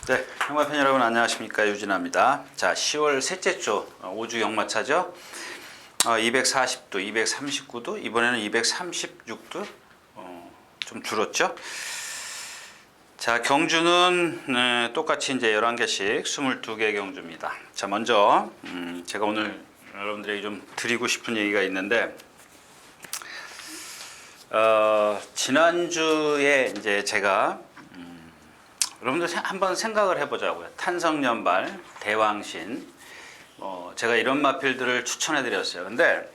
네, 형마편 여러분 안녕하십니까, 유진아입니다. 자, 10월 셋째 주 5주 역마차죠. 240도, 239도, 이번에는 236도 좀 줄었죠. 자, 경주는 똑같이 이제 11개씩 22개 경주입니다. 자, 먼저 제가 오늘 여러분들에게 좀 드리고 싶은 얘기가 있는데, 지난주에 이제 제가 여러분들 한번 생각을 해보자고요. 탄성연발, 대왕신, 제가 이런 마필들을 추천해 드렸어요. 근데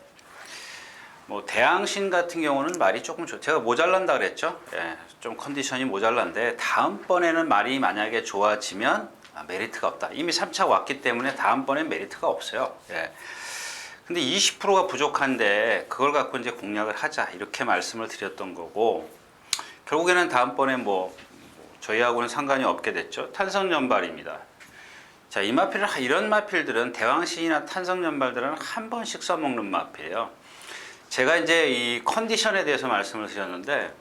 대왕신 같은 경우는 말이 조금 제가 모자란다 그랬죠. 예, 좀 컨디션이 모자란데 다음번에는 말이 만약에 좋아지면 메리트가 없다. 이미 3차 왔기 때문에 다음번엔 메리트가 없어요. 예. 근데 20%가 부족한데 그걸 갖고 이제 공략을 하자, 이렇게 말씀을 드렸던 거고, 결국에는 다음번에 저희하고는 상관이 없게 됐죠. 탄성연발입니다. 자, 이 마필을, 이런 마필들은, 대왕신이나 탄성연발들은 한 번씩 써먹는 마필이에요. 제가 이제 이 컨디션에 대해서 말씀을 드렸는데,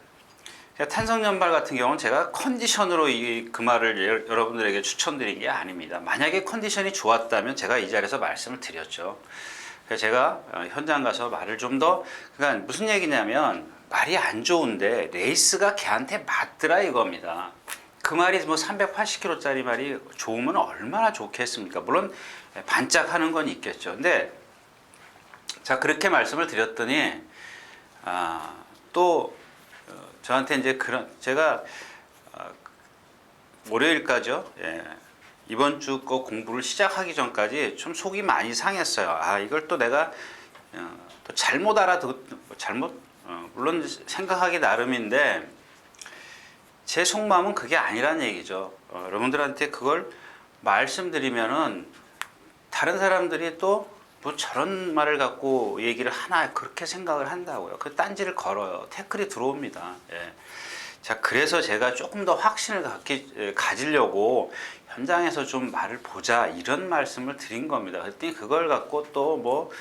탄성연발 같은 경우는 제가 컨디션으로 그 말을 여러분들에게 추천드린 게 아닙니다. 만약에 컨디션이 좋았다면 제가 이 자리에서 말씀을 드렸죠. 그래서 제가 현장 가서 말을 좀 더, 그러니까 무슨 얘기냐면, 말이 안 좋은데 레이스가 걔한테 맞더라 이겁니다. 그 말이 380kg짜리 말이 좋으면 얼마나 좋겠습니까? 물론 반짝하는 건 있겠죠. 근데 자, 그렇게 말씀을 드렸더니 또 저한테 이제 제가 월요일까지요. 예, 이번 주 거 공부를 시작하기 전까지 좀 속이 많이 상했어요. 이걸 또 내가 또 잘못 물론 생각하기 나름인데 제 속마음은 그게 아니란 얘기죠. 여러분들한테 그걸 말씀드리면은 다른 사람들이 또 저런 말을 갖고 얘기를 하나, 그렇게 생각을 한다고요. 그 딴지를 걸어요. 태클이 들어옵니다. 예. 자, 그래서 제가 조금 더 확신을 가지려고 현장에서 좀 말을 보자, 이런 말씀을 드린 겁니다. 그랬더니 그걸 갖고 또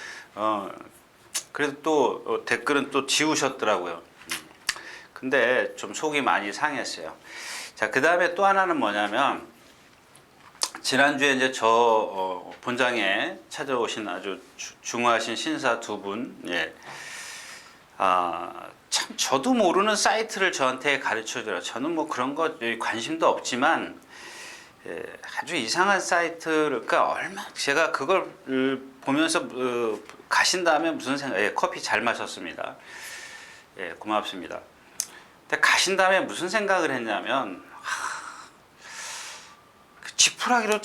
그래도 또 댓글은 또 지우셨더라고요. 근데 좀 속이 많이 상했어요. 자, 그 다음에 또 하나는 뭐냐면, 지난주에 이제 본장에 찾아오신 아주 중화하신 신사 두 분, 예. 참 저도 모르는 사이트를 저한테 가르쳐 줘요. 저는 그런 거 관심도 없지만, 예, 아주 이상한 사이트를, 그러니까 제가 그걸 보면서 가신 다음에 무슨 생각, 예, 커피 잘 마셨습니다. 예, 고맙습니다. 근데 가신 다음에 무슨 생각을 했냐면, 지푸라기라도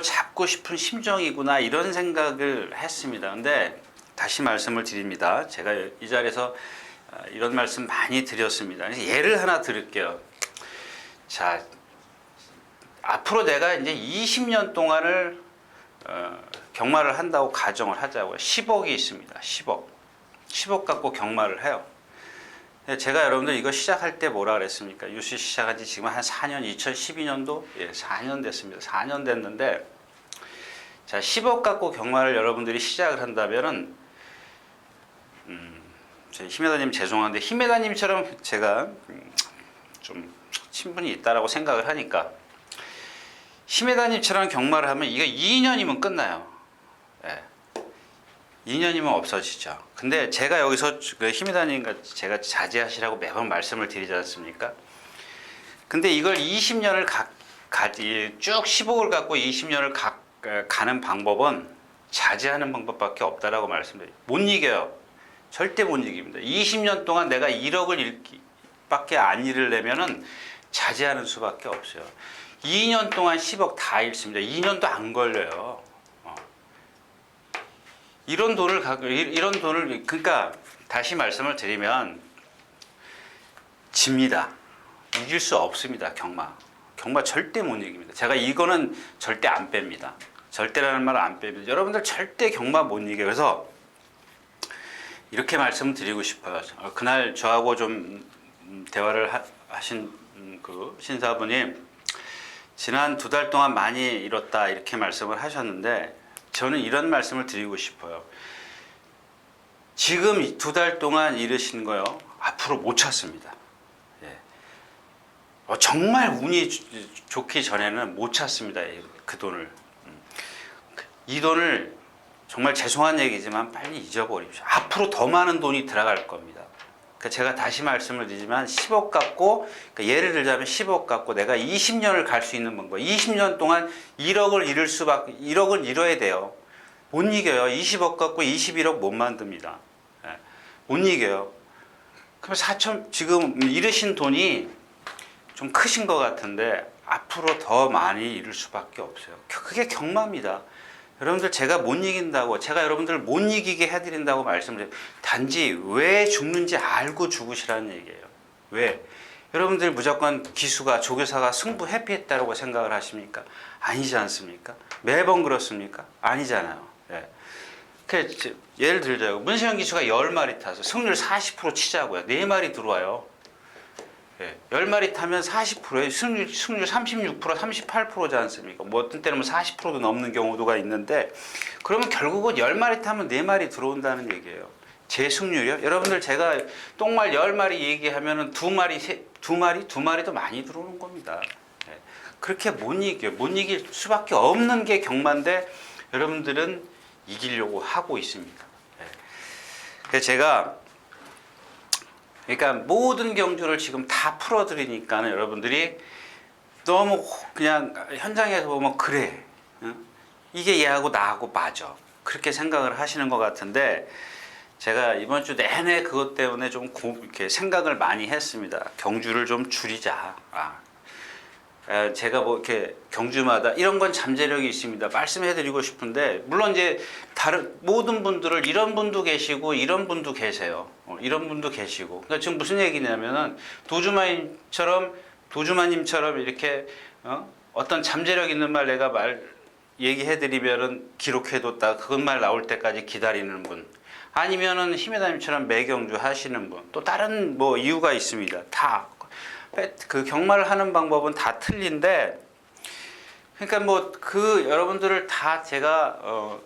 잡고 싶은 심정이구나, 이런 생각을 했습니다. 근데 다시 말씀을 드립니다. 제가 이 자리에서 이런 말씀 많이 드렸습니다. 예를 하나 드릴게요. 자, 앞으로 내가 이제 20년 동안을 경마를 한다고 가정을 하자고요. 10억이 있습니다. 10억 갖고 경마를 해요. 제가 여러분들 이거 시작할 때 뭐라 그랬습니까? 유시 시작한 지 지금 한 4년, 2012년도? 예, 4년 됐습니다. 4년 됐는데, 자, 10억 갖고 경마를 여러분들이 시작을 한다면은, 힘에다님 죄송한데, 힘에다님처럼 제가 좀 친분이 있다라고 생각을 하니까, 힘에다님처럼 경마를 하면 이게 2년이면 끝나요. 예. 2년이면 없어지죠. 근데 제가 여기서 힘에다님과 제가 자제하시라고 매번 말씀을 드리지 않습니까? 근데 이걸 20년을 쭉 10억을 갖고 20년을 가는 방법은 자제하는 방법밖에 없다라고 말씀드려요. 못 이겨요. 절대 못 이깁니다. 20년 동안 내가 1억을 밖에 안 잃으려면은 자제하는 수밖에 없어요. 2년 동안 10억 다 잃습니다. 2년도 안 걸려요. 이런 돈을 그러니까 다시 말씀을 드리면 집니다. 이길 수 없습니다. 경마 절대 못 이깁니다. 제가 이거는 절대 안 뺍니다. 절대라는 말을 안 뺍니다. 여러분들 절대 경마 못 이겨요. 그래서 이렇게 말씀드리고 싶어요. 그날 저하고 좀 대화를 하신 그 신사분이 지난 2달 동안 많이 잃었다, 이렇게 말씀을 하셨는데, 저는 이런 말씀을 드리고 싶어요. 지금 2달 동안 잃으신 거요, 앞으로 못 찾습니다. 예. 정말 운이 좋기 전에는 못 찾습니다. 그 돈을. 이 돈을 정말 죄송한 얘기지만 빨리 잊어버리십시오. 앞으로 더 많은 돈이 들어갈 겁니다. 그러니까 제가 다시 말씀을 드리지만 10억 갖고, 그러니까 예를 들자면 10억 갖고 내가 20년을 갈 수 있는 방법, 20년 동안 1억을 잃을 수밖에, 1억을 잃어야 돼요. 못 이겨요. 20억 갖고 21억 못 만듭니다. 못 이겨요. 그럼 4천, 지금 잃으신 돈이 좀 크신 것 같은데 앞으로 더 많이 잃을 수밖에 없어요. 그게 경마입니다. 여러분들 제가 못 이긴다고, 제가 여러분들을 못 이기게 해드린다고 말씀드려요. 단지 왜 죽는지 알고 죽으시라는 얘기예요. 왜? 여러분들 무조건 기수가, 조교사가 승부 회피했다고 생각을 하십니까? 아니지 않습니까? 매번 그렇습니까? 아니잖아요. 예. 예를 들자요. 문세영 기수가 10마리 타서 승률 40% 치자고요. 4마리 들어와요. 예, 10마리 타면 40%예요. 승률 36%, 38%지 않습니까? 뭐 어떤 때는 40%도 넘는 경우도가 있는데, 그러면 결국은 10마리 타면 4마리 들어온다는 얘기예요. 제 승률이요? 여러분들 제가 똥말 10마리 얘기하면은 2마리도 많이 들어오는 겁니다. 예, 그렇게 못 이겨요. 못 이길 수밖에 없는 게 경마인데 여러분들은 이기려고 하고 있습니다. 예. 그래서 제가 그러니까 모든 경주를 지금 다 풀어드리니까 여러분들이 너무 그냥 현장에서 보면 그래, 이게 얘하고 나하고 맞아, 그렇게 생각을 하시는 것 같은데, 제가 이번 주 내내 그것 때문에 좀 이렇게 생각을 많이 했습니다. 경주를 좀 줄이자. 제가 뭐 이렇게 경주마다 이런 건 잠재력이 있습니다. 말씀해드리고 싶은데, 물론 이제 다른 모든 분들을, 이런 분도 계시고 이런 분도 계세요. 이런 분도 계시고. 그러니까 지금 무슨 얘기냐면은 도주마님처럼 이렇게 어떤 잠재력 있는 말 내가 얘기해드리면은 기록해뒀다 그것만 나올 때까지 기다리는 분, 아니면은 힘의다님처럼 매경주 하시는 분, 또 다른 뭐 이유가 있습니다. 다 그 경마를 하는 방법은 다 틀린데, 그러니까 뭐 여러분들을 다 제가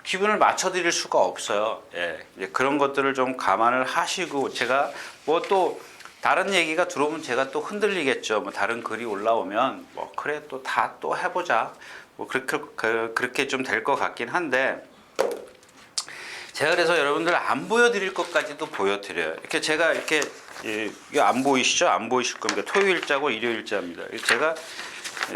기분을 맞춰드릴 수가 없어요. 예, 그런 것들을 좀 감안을 하시고, 제가 뭐 또 다른 얘기가 들어오면 제가 또 흔들리겠죠. 뭐 다른 글이 올라오면 뭐 그래 또 해보자. 뭐 그렇게 좀 될 것 같긴 한데, 제가 그래서 여러분들 안 보여드릴 것까지도 보여드려요. 이렇게 제가 이렇게, 이거 안 보이시죠? 안 보이실 겁니다. 토요일자고 일요일자입니다. 제가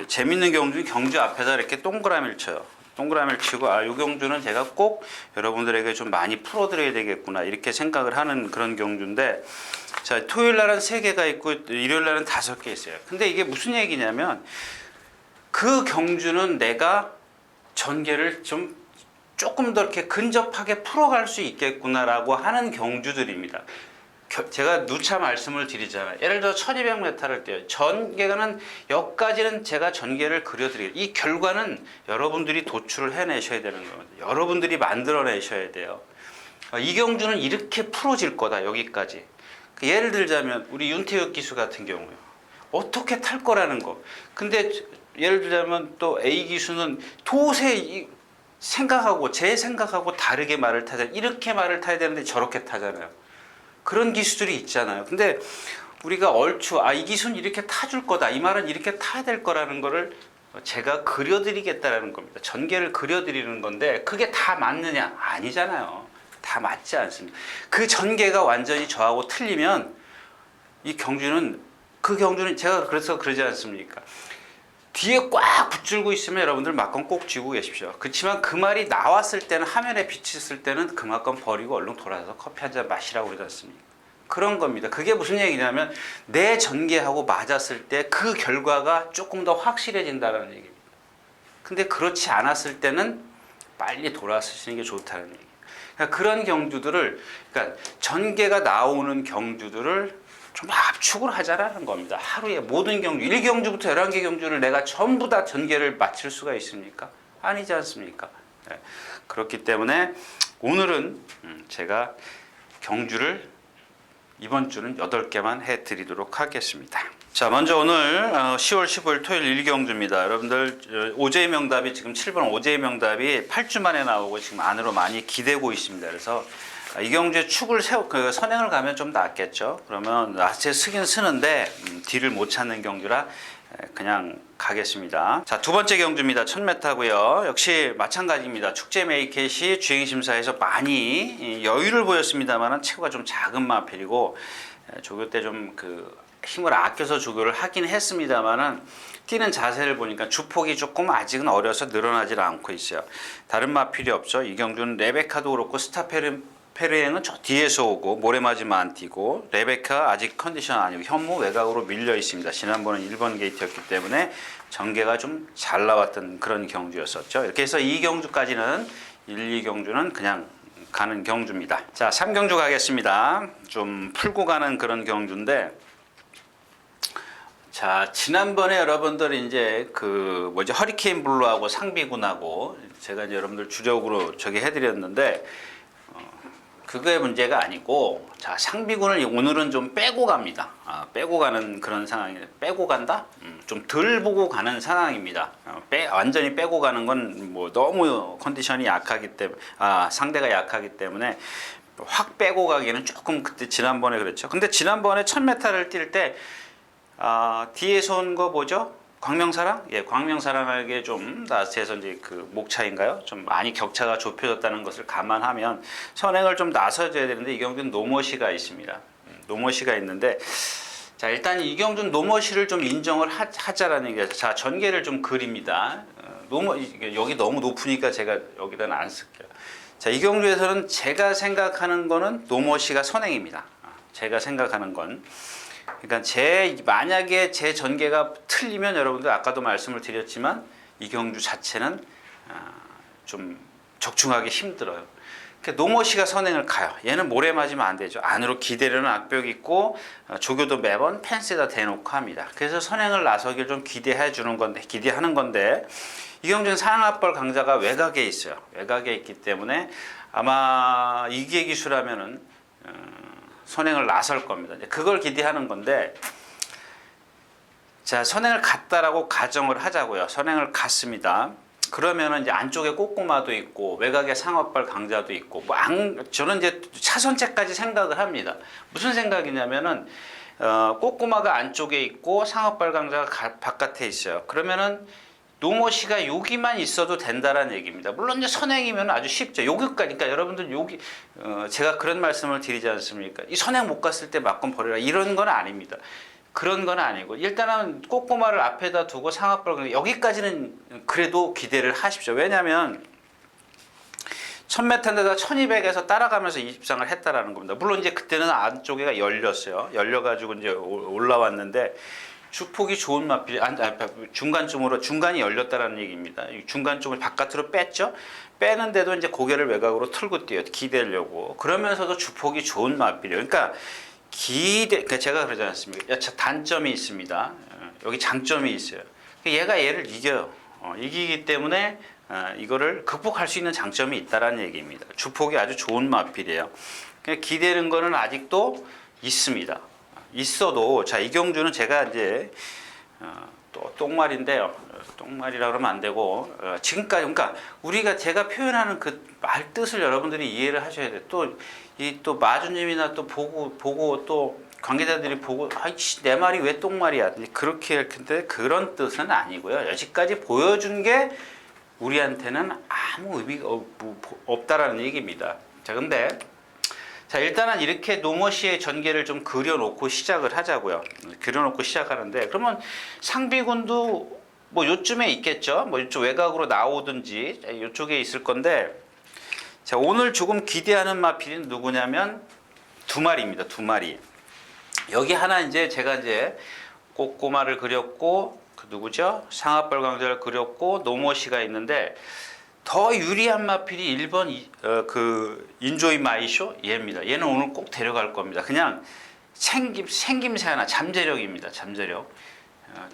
재밌는 경주 앞에다 이렇게 동그라미를 쳐요. 동그라미를 치고, 이 경주는 제가 꼭 여러분들에게 좀 많이 풀어드려야 되겠구나, 이렇게 생각을 하는 그런 경주인데, 자, 토요일 날은 3개가 있고 일요일 날은 5개 있어요. 근데 이게 무슨 얘기냐면, 그 경주는 내가 전개를 조금 더 이렇게 근접하게 풀어갈 수 있겠구나라고 하는 경주들입니다. 제가 누차 말씀을 드리잖아요. 예를 들어 1200m를 뛰어요. 전개는 여기까지는 제가 전개를 그려드려요. 이 결과는 여러분들이 도출을 해내셔야 되는 겁니다. 여러분들이 만들어내셔야 돼요. 이 경주는 이렇게 풀어질 거다, 여기까지. 예를 들자면 우리 윤태혁 기수 같은 경우요. 어떻게 탈 거라는 거. 근데 예를 들자면 또 A 기수는 도저히 제 생각하고 다르게 말을 타잖아요. 이렇게 말을 타야 되는데 저렇게 타잖아요. 그런 기수들이 있잖아요. 근데 우리가 얼추 이 기수는 이렇게 타줄 거다, 이 말은 이렇게 타야 될 거라는 거를 제가 그려드리겠다라는 겁니다. 전개를 그려드리는 건데, 그게 다 맞느냐? 아니잖아요. 다 맞지 않습니다. 그 전개가 완전히 저하고 틀리면 그 경주는 제가 그래서 그러지 않습니까? 뒤에 꽉 붙들고 있으면 여러분들 막건 꼭 쥐고 계십시오. 그렇지만 그 말이 나왔을 때는, 화면에 비쳤을 때는 그 막건 버리고 얼른 돌아서 커피 한 잔 마시라고 그러지 않습니까? 그런 겁니다. 그게 무슨 얘기냐면, 내 전개하고 맞았을 때 그 결과가 조금 더 확실해진다는 얘기입니다. 근데 그렇지 않았을 때는 빨리 돌아서시는 게 좋다는 얘기예요. 그러니까 그런 경주들을, 그러니까 전개가 나오는 경주들을 좀 압축을 하자라는 겁니다. 하루에 모든 경주, 1경주부터 11개 경주를 내가 전부 다 전개를 마칠 수가 있습니까? 아니지 않습니까? 네. 그렇기 때문에 오늘은 제가 경주를 이번 주는 8개만 해드리도록 하겠습니다. 자, 먼저 오늘 10월 15일 토요일 1경주입니다. 여러분들 오제의 명답이 지금 7번 오제의 명답이 8주 만에 나오고 지금 안으로 많이 기대고 있습니다. 그래서 이경주의 축을 선행을 가면 좀 낫겠죠. 그러면 나체 쓰긴 쓰는데 뒤를 못 찾는 경주라 그냥 가겠습니다. 자, 두 번째 경주입니다. 1000m고요. 역시 마찬가지입니다. 축제 메이켓이 주행심사에서 많이 여유를 보였습니다만 체구가 좀 작은 마필이고 조교 때 좀 힘을 아껴서 조교를 하긴 했습니다만은 뛰는 자세를 보니까 주폭이 조금 아직은 어려서 늘어나질 않고 있어요. 다른 마필이 없죠. 이 경주는 레베카도 그렇고 스타페르행은 저 뒤에서 오고 모래맞이만 안 뛰고 레베카 아직 컨디션 아니고 현무 외곽으로 밀려 있습니다. 지난번은 1번 게이트였기 때문에 전개가 좀 잘 나왔던 그런 경주였었죠. 이렇게 해서 2경주까지는 1, 2경주는 그냥 가는 경주입니다. 자, 3경주 가겠습니다. 좀 풀고 가는 그런 경주인데, 자, 지난번에 여러분들 이제 허리케인 블루하고 상비군하고 제가 이제 여러분들 주력으로 저기 해드렸는데, 그거의 문제가 아니고, 자, 상비군을 오늘은 좀 빼고 갑니다. 빼고 가는 그런 상황이에요. 빼고 간다? 좀 덜 보고 가는 상황입니다. 완전히 빼고 가는 건 뭐 너무 컨디션이 약하기 때문에, 상대가 약하기 때문에 확 빼고 가기는 조금 그때 지난번에 그랬죠. 근데 지난번에 1000m를 뛸 때, 뒤에서 온 거 뭐죠? 광명사랑? 예, 광명사랑에게 좀 나스에서 이제 목차인가요? 좀 많이 격차가 좁혀졌다는 것을 감안하면 선행을 좀 나서줘야 되는데 이 경주는 노머시가 있습니다. 노머시가 있는데, 자, 일단 이 경주는 노머시를 좀 인정을 하자라는 얘기예요. 자, 전개를 좀 그립니다. 여기 너무 높으니까 제가 여기다는 안 쓸게요. 자, 이 경주에서는 제가 생각하는 거는 노머시가 선행입니다. 제가 생각하는 건. 그러니까 만약에 제 전개가 틀리면 여러분들 아까도 말씀을 드렸지만 이 경주 자체는 좀 적중하기 힘들어요. 그러니까 노머시가 선행을 가요. 얘는 모래 맞으면 안 되죠. 안으로 기대려는 악벽이 있고 조교도 매번 펜스에다 대놓고 합니다. 그래서 선행을 나서기를 좀 기대하는 건데 이 경주는 상압벌 강자가 외곽에 있어요. 외곽에 있기 때문에 아마 이기의 기수라면은 선행을 나설 겁니다. 그걸 기대하는 건데, 자, 선행을 갔다라고 가정을 하자고요. 선행을 갔습니다. 그러면은 이제 안쪽에 꼬꼬마도 있고 외곽에 상업발 강자도 있고 저는 이제 차선책까지 생각을 합니다. 무슨 생각이냐면은 꼬꼬마가 안쪽에 있고 상업발 강자가 바깥에 있어요. 그러면은 노머시가 여기만 있어도 된다라는 얘기입니다. 물론 이제 선행이면 아주 쉽죠. 여기까지. 그러니까 여러분들 제가 그런 말씀을 드리지 않습니까? 이 선행 못 갔을 때 막건 버려라. 이런 건 아닙니다. 그런 건 아니고 일단은 꼬꼬마를 앞에다 두고 상압벌 여기까지는 그래도 기대를 하십시오. 왜냐하면 1000m인데다 1200에서 따라가면서 20상을 했다라는 겁니다. 물론 이제 그때는 안쪽에가 열렸어요. 열려가지고 이제 올라왔는데 주폭이 좋은 마필, 중간이 열렸다라는 얘기입니다. 중간 쪽을 바깥으로 뺐죠. 빼는데도 이제 고개를 외곽으로 틀고 뛰어요. 기대려고. 그러면서도 주폭이 좋은 마필이에요. 그러니까 제가 그러지 않습니까? 단점이 있습니다. 여기 장점이 있어요. 얘가 얘를 이겨요. 이기기 때문에 이거를 극복할 수 있는 장점이 있다라는 얘기입니다. 주폭이 아주 좋은 마필이에요. 기대는 거는 아직도 있습니다. 있어도 자, 이경주는 제가 이제 또 똥말인데요. 똥말이라 그러면 안 되고 지금까지 그러니까 제가 표현하는 그 말 뜻을 여러분들이 이해를 하셔야 돼요. 또 마주님이나 또 보고 또 관계자들이 보고 아이씨 내 말이 왜 똥말이야 그렇게 할 텐데 그런 뜻은 아니고요. 여지까지 보여준 게 우리한테는 아무 의미가 없다라는 얘기입니다. 자, 근데 자, 일단은 이렇게 노머시의 전개를 좀 그려놓고 시작을 하자고요. 그려놓고 시작하는데 그러면 상비군도 뭐 요쯤에 있겠죠. 뭐 이쪽 외곽으로 나오든지 이쪽에 있을 건데, 자, 오늘 조금 기대하는 마필은 누구냐면 두 마리입니다. 두 마리. 여기 하나 이제 제가 이제 꼬꼬마를 그렸고 누구죠? 상압벌 강자를 그렸고 노머시가 있는데. 더 유리한 마필이 1번 인조이 마이쇼 얘입니다. 얘는 오늘 꼭 데려갈 겁니다. 그냥 생김새 하나 잠재력입니다.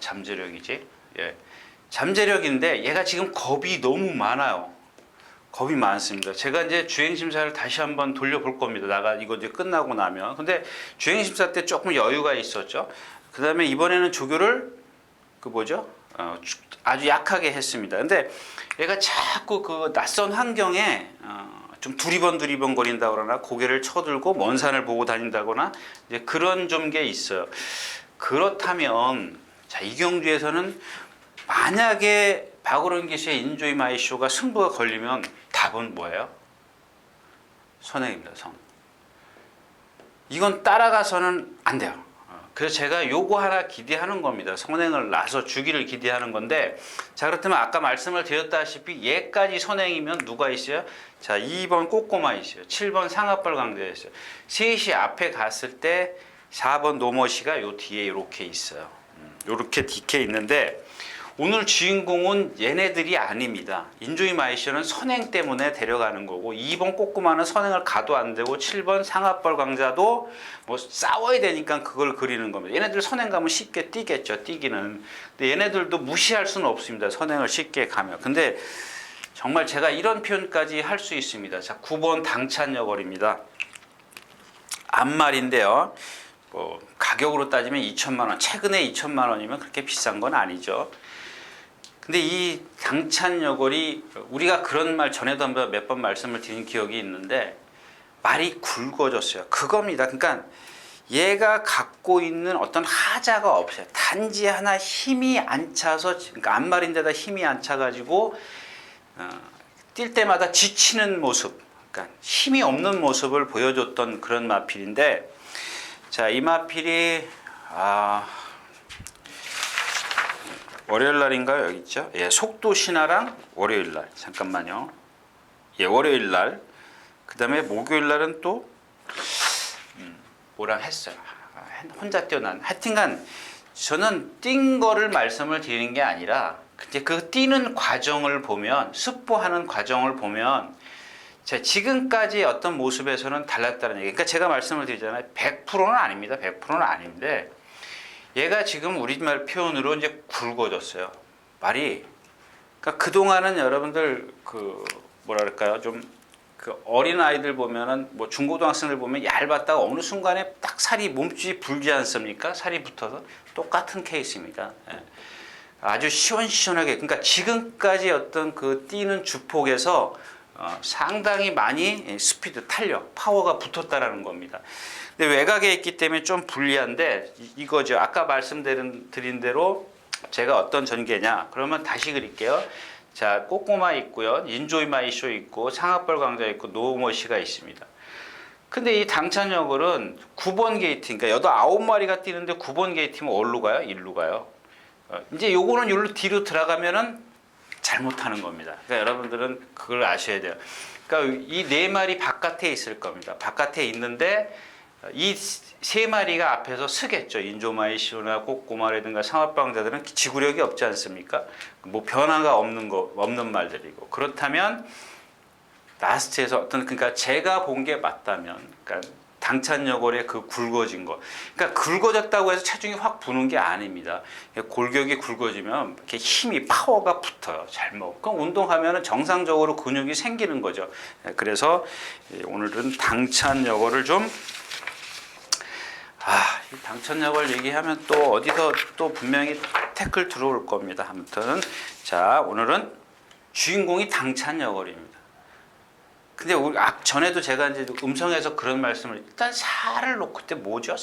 잠재력이지. 예. 잠재력인데 얘가 지금 겁이 너무 많아요. 겁이 많습니다. 제가 이제 주행심사를 다시 한번 돌려볼 겁니다. 이거 이제 끝나고 나면. 근데 주행심사 때 조금 여유가 있었죠. 그 다음에 이번에는 조교를 아주 약하게 했습니다. 근데 얘가 자꾸 낯선 환경에 좀 두리번 거린다 그러나 고개를 쳐들고 먼 산을 보고 다닌다거나 이제 그런 좀 게 있어요. 그렇다면 자, 이경주에서는 만약에 박오ren기 씨의 인조이 마이쇼가 승부가 걸리면 답은 뭐예요? 선행입니다. 선. 이건 따라가서는 안 돼요. 그래서 제가 요거 하나 기대하는 겁니다. 선행을 나서 주기를 기대하는 건데, 자, 그렇다면 아까 말씀을 드렸다시피 얘까지 선행이면 누가 있어요? 자, 2번 꼬꼬마 있어요. 7번 상하벌 강자 있어요. 셋이 앞에 갔을 때 4번 노머시가 요 뒤에 이렇게 있어요. 이렇게 DK 있는데 오늘 주인공은 얘네들이 아닙니다. 인조이 마이쇼는 선행 때문에 데려가는 거고 2번 꼬꼬마는 선행을 가도 안 되고 7번 상하벌 강자도 뭐 싸워야 되니까 그걸 그리는 겁니다. 얘네들 선행 가면 쉽게 뛰겠죠. 뛰기는. 근데 얘네들도 무시할 수는 없습니다. 선행을 쉽게 가면. 근데 정말 제가 이런 표현까지 할 수 있습니다. 자, 9번 당찬여걸입니다. 앞말인데요. 뭐 가격으로 따지면 2천만 원. 최근에 2천만 원이면 그렇게 비싼 건 아니죠. 근데 이 당찬여걸이 우리가 그런 말 전에도 한번 몇 번 말씀을 드린 기억이 있는데 말이 굵어졌어요. 그겁니다. 그러니까 얘가 갖고 있는 어떤 하자가 없어요. 단지 하나 힘이 안 차서, 그러니까 앞말인데다 힘이 안 차가지고 뛸 때마다 지치는 모습, 그러니까 힘이 없는 모습을 보여줬던 그런 마필인데, 자, 이 마필이 월요일 날인가요? 여기 있죠? 예, 속도 신화랑 월요일 날. 잠깐만요. 예, 월요일 날. 그다음에 목요일 날은 또 뭐랑 했어요. 혼자 뛰어난. 하여튼간 저는 뛴 거를 말씀을 드리는 게 아니라 이제 그 뛰는 과정을 보면, 습보하는 과정을 보면 자, 지금까지 어떤 모습에서는 달랐다는 얘기. 그러니까 제가 말씀을 드리잖아요. 100%는 아닙니다. 100%는 아닌데 얘가 지금 우리말 표현으로 이제 굵어졌어요. 말이. 그러니까 그동안은 여러분들 그 뭐랄까요? 좀 그 어린 아이들 보면은 뭐 중고등학생들 보면 얇았다가 어느 순간에 딱 살이 몸집이 불지 않습니까? 살이 붙어서 똑같은 케이스입니다. 예. 아주 시원시원하게. 그러니까 지금까지 어떤 그 뛰는 주폭에서 상당히 많이 스피드, 탄력, 파워가 붙었다라는 겁니다. 근데 외곽에 있기 때문에 좀 불리한데 이거죠. 아까 말씀드린 대로 제가 어떤 전개냐. 그러면 다시 그릴게요. 자, 꼬꼬마 있고요. 인조이 마이쇼 있고 상하벌 강자 있고 노머시가 있습니다. 근데 이 당찬여걸은 9번 게이트, 그러니까 9마리가 뛰는데 9번 게이트면 어디로 가요? 일로 가요. 이제 요거는 일로 뒤로 들어가면은 잘못하는 겁니다. 그러니까 여러분들은 그걸 아셔야 돼요. 그러니까 이 4마리 바깥에 있을 겁니다. 바깥에 있는데 이 3마리가 앞에서 쓰겠죠. 인조마이쇼나 꼬꼬마라든가 상하빵자들은 지구력이 없지 않습니까? 뭐 변화가 없는 말들이고. 그렇다면 라스트에서 그러니까 제가 본 게 맞다면, 그러니까 당찬여걸의 그 굵어진 거. 그러니까 굵어졌다고 해서 체중이 확 부는 게 아닙니다. 골격이 굵어지면 이렇게 힘이, 파워가 붙어요. 잘 먹고. 그럼 운동하면 정상적으로 근육이 생기는 거죠. 그래서 오늘은 당찬여걸을 좀 이 당찬여걸 얘기하면 또 어디서 또 분명히 태클 들어올 겁니다. 아무튼 자, 오늘은 주인공이 당찬여걸입니다. 근데 우리 전에도 제가 이제 음성에서 그런 말씀을, 일단 살을 놓고 그때 뭐죠?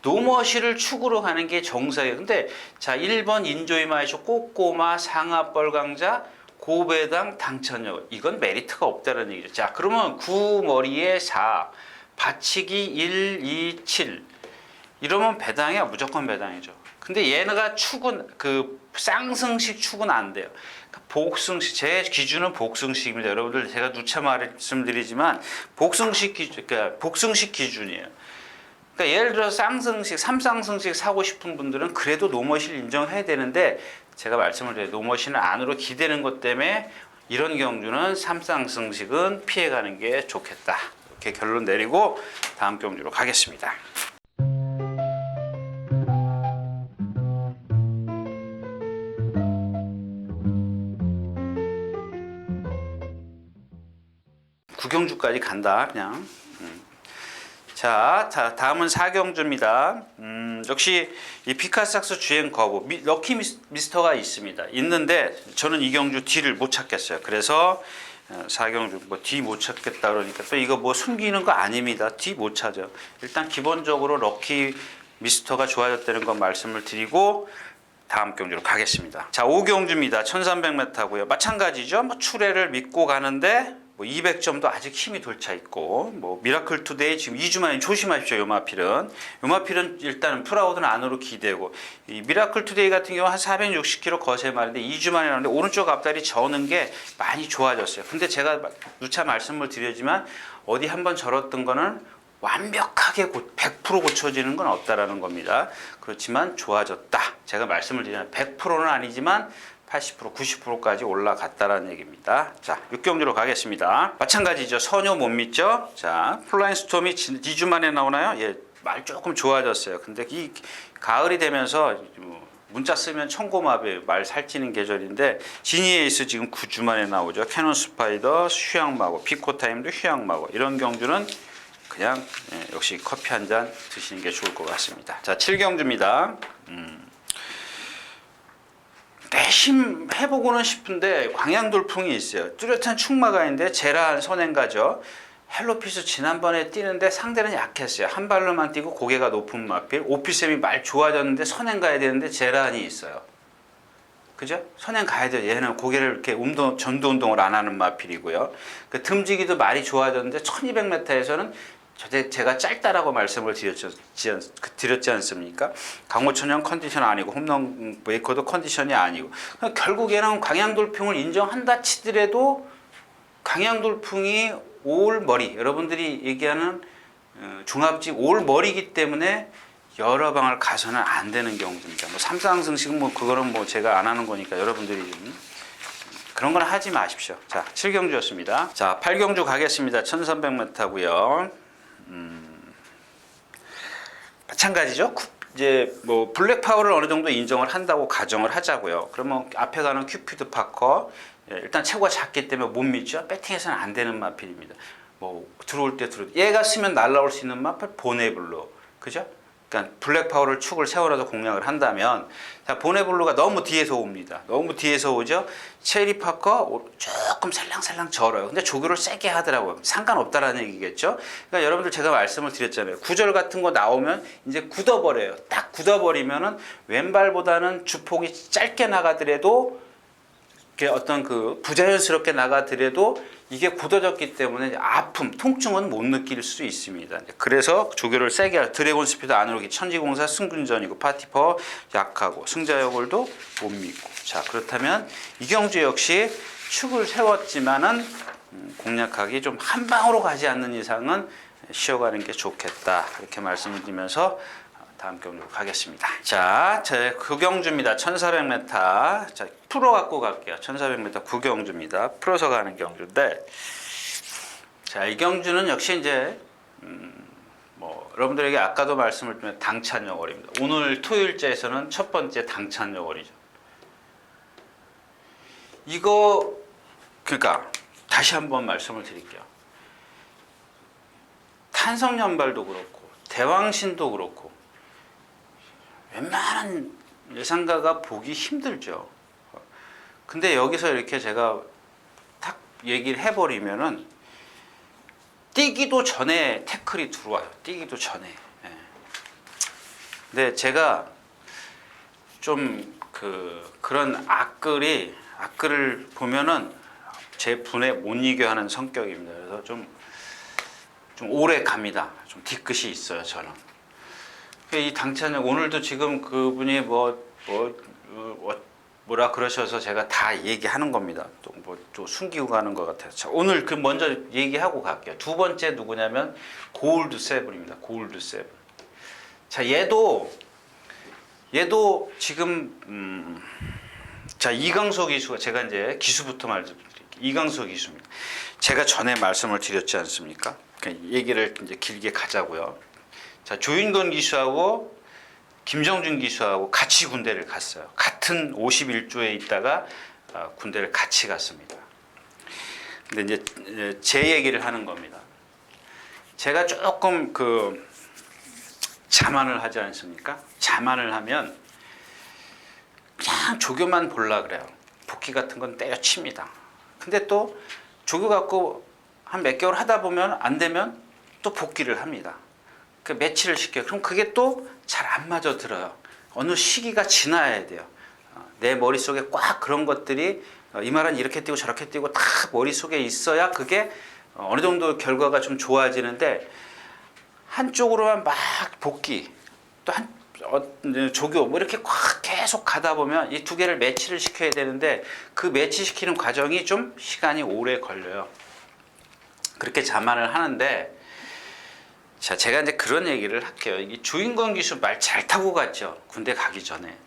노머시를 축으로 가는 게 정석이에요. 근데 자, 1번 인조이 마이쇼 꼬꼬마 상하벌 강자 고배당 당찬여걸, 이건 메리트가 없다는 얘기죠. 자, 그러면 9머리에 4 받치기 1, 2, 7 이러면 배당이야. 무조건 배당이죠. 근데 얘네가 축은 그 쌍승식 축은 안 돼요. 복승식, 제 기준은 복승식입니다. 여러분들 제가 누차 말씀드리지만 복승식 기준, 그러니까 복승식 기준이에요. 그러니까 예를 들어 쌍승식, 3쌍승식 사고 싶은 분들은 그래도 노머시를 인정해야 되는데, 제가 말씀을 드려요. 노머시는 안으로 기대는 것 때문에 이런 경주는 3쌍승식은 피해가는 게 좋겠다. 이렇게 결론 내리고 다음 경주로 가겠습니다. 구경주까지 간다 그냥. 자, 다음은 4경주입니다. 역시 이 피카삭스 주행 거부 럭키 미스터가 있습니다. 있는데 저는 이 경주 뒤를 못 찾겠어요. 그래서 사경주 뭐 D 못 찾겠다 그러니까 또 이거 뭐 숨기는 거 아닙니다. D 못 찾아. 일단 기본적으로 럭키 미스터가 좋아졌다는 건 말씀을 드리고 다음 경주로 가겠습니다. 자, 5경주입니다. 1300m고요. 마찬가지죠. 뭐 추레를 믿고 가는데 뭐 200점도 아직 힘이 돌차 있고 뭐 미라클 투데이 지금 2주 만에 조심하십시오. 요마필은 일단은 프라우드는 안으로 기대고 이 미라클 투데이 같은 경우 한 460km 거세 말인데 2주 만에 나오는데 오른쪽 앞다리 저는 게 많이 좋아졌어요. 근데 제가 누차 말씀을 드리지만 어디 한번 절었던 거는 완벽하게 100% 고쳐지는 건 없다라는 겁니다. 그렇지만 좋아졌다. 제가 말씀을 드리면 100%는 아니지만 80%, 90%까지 올라갔다라는 얘기입니다. 자, 6경주로 가겠습니다. 마찬가지죠. 선요 못 믿죠? 자, 플라잉 스톰이 2주 만에 나오나요? 예, 말 조금 좋아졌어요. 근데 이 가을이 되면서 문자 쓰면 청고마비 말 살찌는 계절인데 지니에이스 지금 9주 만에 나오죠. 캐논 스파이더, 휴양마고, 피코타임도 휴양마고 이런 경주는 그냥 역시 커피 한 잔 드시는 게 좋을 것 같습니다. 자, 7경주입니다. 내심 해보고는 싶은데 광양돌풍이 있어요. 뚜렷한 충마가 있는데 제라한 선행가죠. 헬로피스 지난번에 뛰는데 상대는 약했어요. 한 발로만 뛰고 고개가 높은 마필. 오피쌤이 말 좋아졌는데 선행 가야 되는데 제라한이 있어요. 그죠? 선행 가야 돼요. 얘는 고개를 이렇게 전도 운동을 안 하는 마필이고요. 그 듬지기도 말이 좋아졌는데 1200m에서는 제가 짧다라고 말씀을 드렸지 않습니까? 강호천연 컨디션 아니고 홈런 메이커도 컨디션이 아니고 결국에는 광양돌풍을 인정한다 치더라도 광양돌풍이 올머리 여러분들이 얘기하는 중합집 올머리이기 때문에 여러 방을 가서는 안 되는 경우입니다. 뭐 삼상승식은 뭐 그거는 뭐 제가 안 하는 거니까 여러분들이 좀 그런 건 하지 마십시오. 자, 7경주였습니다. 자, 8경주 가겠습니다. 1300m고요. 마찬가지죠. 이제 뭐 블랙 파워를 어느 정도 인정을 한다고 가정을 하자고요. 그러면 앞에 가는 큐피드 파커 일단 체구가 작기 때문에 못 믿죠. 배팅해서는 안 되는 마필입니다. 뭐 들어올 때 얘가 쓰면 날라올 수 있는 마필 보네블루, 그죠? 그러니까 블랙 파워를 축을 세워라도 공략을 한다면 자, 보네블루가 너무 뒤에서 옵니다. 너무 뒤에서 오죠. 체리 파커 조금 살랑살랑 절어요. 근데 조교를 세게 하더라고요. 상관없다라는 얘기겠죠. 그러니까 여러분들 제가 말씀을 드렸잖아요. 구절 같은 거 나오면 이제 굳어버려요. 딱 굳어버리면은 왼발보다는 주폭이 짧게 나가더라도 어떤 그 부자연스럽게 나가더라도 이게 굳어졌기 때문에 아픔, 통증은 못 느낄 수 있습니다. 그래서 조교를 세게 할 드래곤 스피드 안으로 천지공사 승군전이고 파티퍼 약하고 승자여골도 못 믿고 자 그렇다면 이경주 역시 축을 세웠지만은 공략하기 좀 한 방으로 가지 않는 이상은 쉬어가는 게 좋겠다 이렇게 말씀을 드리면서 다음 경주로 가겠습니다. 자, 제 9경주입니다. 1400m. 자, 풀어 갖고 갈게요. 1400m 9경주입니다. 풀어서 가는 경주인데, 자, 이 경주는 역시 이제, 뭐, 여러분들에게 아까도 말씀을 드리면 당찬여월입니다. 오늘 토요일째에서는 첫 번째 당찬여월이죠. 이거, 그러니까, 다시 한번 말씀을 드릴게요. 탄성연발도 그렇고, 대왕신도 그렇고, 웬만한 예상가가 보기 힘들죠. 근데 여기서 이렇게 제가 탁 얘기를 해버리면은 뛰기도 전에 태클이 들어와요. 뛰기도 전에. 예. 근데 제가 좀 그런 악글을 보면은 제 분에 못 이겨 하는 성격입니다. 그래서 좀 오래 갑니다. 좀 뒤끝이 있어요, 저는. 이 당찬은 오늘도 지금 그분이 뭐라 그러셔서 제가 다 얘기하는 겁니다. 또 숨기고 가는 것 같아요. 자, 오늘 먼저 얘기하고 갈게요. 두 번째 누구냐면 골드 세븐입니다. 골드 세븐. 자, 얘도 지금 자, 이강소 기수가 제가 이제 기수부터 말씀드릴게요. 이강소 기수입니다. 제가 전에 말씀을 드렸지 않습니까? 얘기를 이제 길게 가자고요. 자, 조윤건 기수하고 김정준 기수하고 같이 군대를 갔어요. 같은 51조에 있다가 군대를 같이 갔습니다. 근데 이제 제 얘기를 하는 겁니다. 제가 조금 자만을 하지 않습니까? 자만을 하면 그냥 조교만 보려 그래요. 복귀 같은 건 때려칩니다. 근데 또 조교 갖고 한 몇 개월 하다 보면 안 되면 또 복귀를 합니다. 그 매치를 시켜요. 그럼 그게 또 잘 안 맞아 들어요. 어느 시기가 지나야 돼요. 내 머릿속에 꽉 그런 것들이 이 말은 이렇게 뛰고 저렇게 뛰고 다 머릿속에 있어야 그게 어느 정도 결과가 좀 좋아지는데, 한쪽으로만 막 복귀 또 조교 뭐 이렇게 꽉 계속 가다 보면 이 두 개를 매치를 시켜야 되는데, 그 매치시키는 과정이 좀 시간이 오래 걸려요. 그렇게 자만을 하는데, 자, 제가 이제 그런 얘기를 할게요. 이 주인공 기수 말 잘 타고 갔죠, 군대 가기 전에.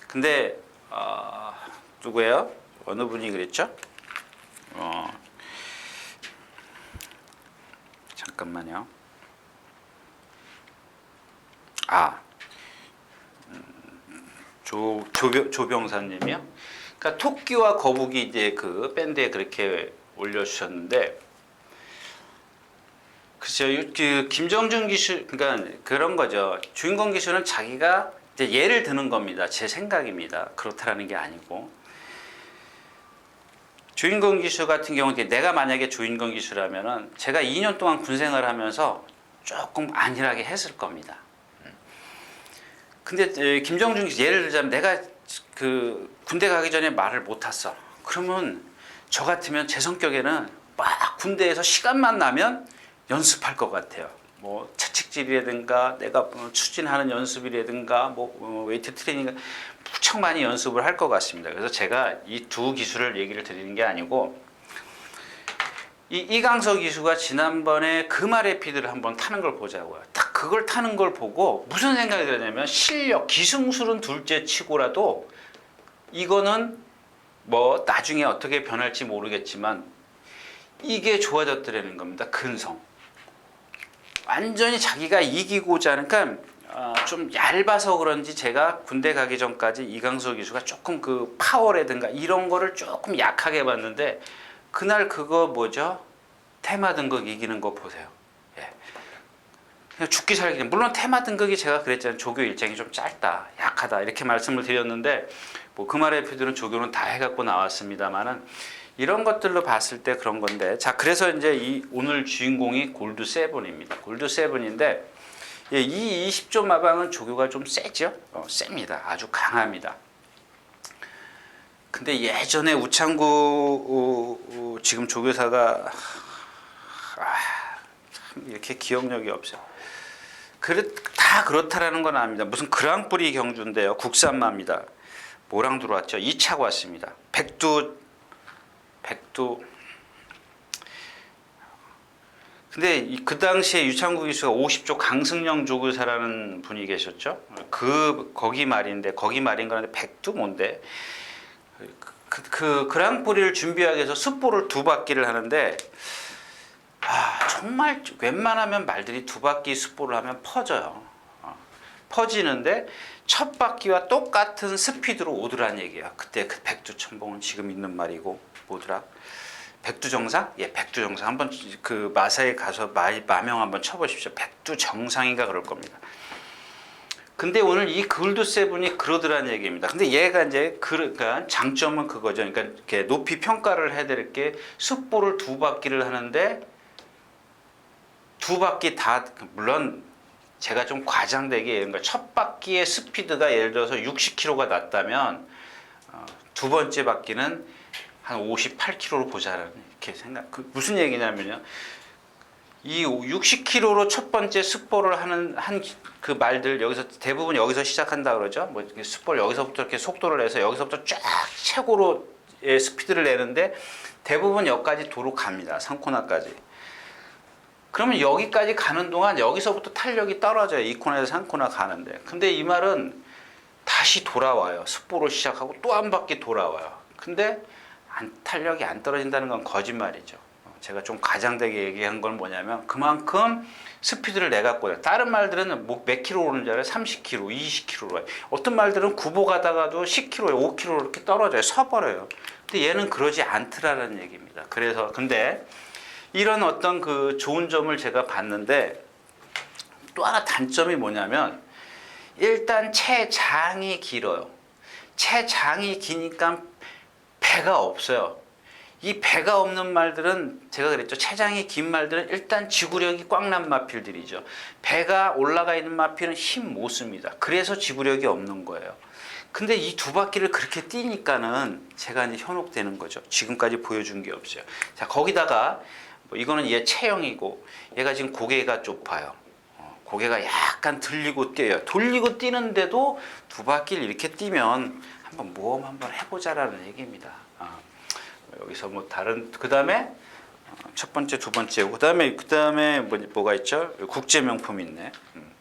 근데 누구예요? 어느 분이 그랬죠? 잠깐만요. 조병사님이요. 그러니까 토끼와 거북이 이제 그 밴드에 그렇게 올려주셨는데, 글쎄요, 그 김정준 기수, 그러니까 그런 거죠. 주인공 기수는 자기가 이제 예를 드는 겁니다. 제 생각입니다. 그렇다라는 게 아니고, 주인공 기수 같은 경우는 내가 만약에 주인공 기수라면은 제가 2년 동안 군 생활하면서 조금 안일하게 했을 겁니다. 근데 김정준 기수 예를 들자면, 내가 그 군대 가기 전에 말을 못 탔어. 그러면 저 같으면 제 성격에는 막 군대에서 시간만 나면 연습할 것 같아요. 뭐 채찍질이라든가 내가 추진하는 연습이라든가 뭐 웨이트 트레이닝 무척 많이 연습을 할 것 같습니다. 그래서 제가 이 두 기수를 얘기를 드리는 게 아니고, 이강석 기수가 지난번에 금아래피드를 한번 타는 걸 보자고요. 딱 그걸 타는 걸 보고 무슨 생각이 들었냐면, 실력, 기승술은 둘째 치고라도 이거는 뭐 나중에 어떻게 변할지 모르겠지만 이게 좋아졌더라는 겁니다. 근성. 완전히 자기가 이기고자 하는, 그러니까 좀 얇아서 그런지 제가 군대 가기 전까지 이강석 기수가 조금 그 파워라든가 이런 거를 조금 약하게 봤는데, 그날 그거 뭐죠? 테마 등극 이기는 거 보세요. 예. 그냥 죽기 살기. 물론 테마 등극이 제가 그랬잖아요. 조교 일정이 좀 짧다, 약하다 이렇게 말씀을 드렸는데, 뭐 그 말의 표들은 조교는 다 해갖고 나왔습니다만은, 이런 것들로 봤을 때 그런 건데, 자, 그래서 이제 오늘 주인공이 골드 세븐입니다. 골드 세븐인데, 이 20조 마방은 조교가 좀 세죠? 셉니다. 아주 강합니다. 근데 예전에 우창구 지금 조교사가 참 이렇게 기억력이 없어요. 다 그렇다라는 건 아닙니다. 무슨 그랑프리 경주인데요. 국산마입니다. 뭐랑 들어왔죠? 2차 왔습니다. 백두. 근데 그 당시에 유창구 기수가 50조 강승영 조교사라는 분이 계셨죠. 거기 말인 거는데 백두 뭔데? 그 그랑프리를 준비하기 위해서 습보를 2바퀴를 하는데, 정말 웬만하면 말들이 2바퀴 습보를 하면 퍼져요. 퍼지는데 첫 바퀴와 똑같은 스피드로 오더란 얘기야. 그때 그 백두천봉은 지금 있는 말이고, 뭐더라? 백두정상? 예, 백두정상. 한번 그 마사에 가서 마명 한번 쳐보십시오. 백두정상인가 그럴 겁니다. 근데 오늘 이 골드 세븐이 그러더란 얘기입니다. 근데 얘가 이제 그러니까 장점은 그거죠. 그러니까 이렇게 높이 평가를 해야 될 게, 습보를 2바퀴를 하는데 2바퀴 다, 물론 제가 좀 과장되게, 그러니까 첫 바퀴의 스피드가 예를 들어서 60km가 났다면 두 번째 바퀴는 한 58km로 보자라는 이렇게 생각. 무슨 얘기냐면요, 이 60km로 첫 번째 습보를 하는 그 말들, 여기서 대부분 여기서 시작한다 그러죠. 뭐 습보를 여기서부터 이렇게 속도를 내서 여기서부터 쫙 최고로 스피드를 내는데, 대부분 여기까지 도로 갑니다. 상코나까지. 그러면 여기까지 가는 동안 여기서부터 탄력이 떨어져요. 2코너에서 3코너 가는데. 근데 이 말은 다시 돌아와요. 습보로 시작하고 또 한 바퀴 돌아와요. 근데 탄력이 안 떨어진다는 건 거짓말이죠. 제가 좀 과장되게 얘기한 건 뭐냐면, 그만큼 스피드를 내갖고, 다른 말들은 뭐 몇 킬로 오는 줄 알아요? 30km, 20km로. 어떤 말들은 구보 가다가도 10km, 5km 이렇게 떨어져요. 서버려요. 근데 얘는 그러지 않더라는 얘기입니다. 그래서 근데 이런 어떤 그 좋은 점을 제가 봤는데, 또 하나 단점이 뭐냐면, 일단 체장이 길어요. 체장이 기니까 배가 없어요. 이 배가 없는 말들은 제가 그랬죠. 체장이 긴 말들은 일단 지구력이 꽉 난 마필들이죠. 배가 올라가 있는 마필은 힘 못 씁니다. 그래서 지구력이 없는 거예요. 근데 이 두 바퀴를 그렇게 뛰니까는 제가 이제 현혹되는 거죠. 지금까지 보여준 게 없어요. 자, 거기다가 뭐 이거는 얘 체형이고 얘가 지금 고개가 좁아요. 고개가 약간 들리고 뛰어요. 돌리고 뛰는데도 두 바퀴를 이렇게 뛰면 한번 모험 한번 해보자라는 얘기입니다. 여기서 뭐 다른 그 다음에 첫 번째, 두 번째고 그 다음에 뭐가 있죠? 국제 명품 있네.